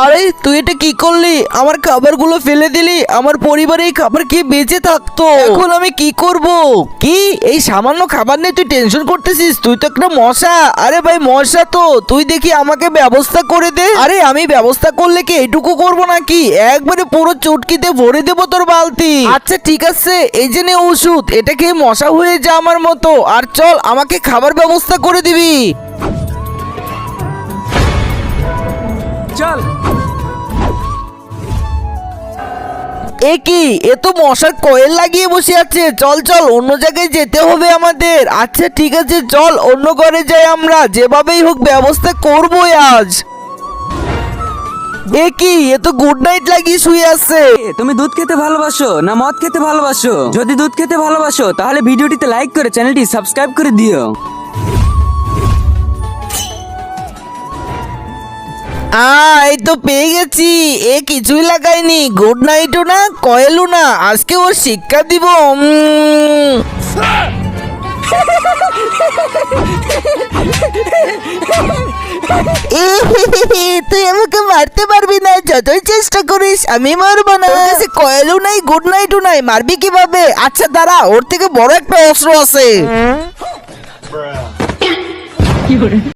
আরে তুই এটা কি করলি? আমার খাবারগুলো ফেলে দিলি। আমার পরিবারে এই খাবার কি বেঁচে থাকতো? এখন আমি কি করব? কি এই সামান্য খাবার নিয়ে তুই টেনশন করতেছিস? তুই তো একটা মশা। আরে ভাই মশা তো তুই, দেখি আমাকে ব্যবস্থা করে দে। আরে আমি ব্যবস্থা করলে কি এইটুকু করব নাকি? একবারে পুরো চুটকিতে ভরে দেবো তোর বালতি। আচ্ছা ঠিক আছে, এই যে নে ওষুধ, এটা খেয়ে মশা হয়ে যা আমার মতো। আর চল আমাকে খাবার ব্যবস্থা করে দিবি। চল। এ কি, এ তো মশার কয়েল লাগিয়ে বসে আছে। চল চল অন্য জায়গায় যেতে হবে আমাদের। আচ্ছা ঠিক আছে চল অন্য ঘরে যাই, আমরা যেভাবেই হোক ব্যবস্থা করবোই আজ। এ কি, এ তো গুড নাইট লাগিয়ে শুয়ে আছে। তুমি দুধ খেতে ভালোবাসো না মদ খেতে ভালোবাসো? যদি দুধ খেতে ভালোবাসো তাহলে ভিডিওটিতে লাইক করে চ্যানেলটি সাবস্ক্রাইব করে দিও। এই তো পেয়ে গেছি। এ কিছুই লাগাইনি, গুড নাইটও না কয়েলও না। আজকে ওর শিক্ষা দিব। তুই আমাকে মারতে পারবি না, যতই চেষ্টা করিস আমি মারবো না। ওর কাছে কয়েলও নাই গুড নাইটও নাই, মারবি কিভাবে? আচ্ছা দাঁড়া, ওর থেকে বড় একটা অস্ত্র আছে।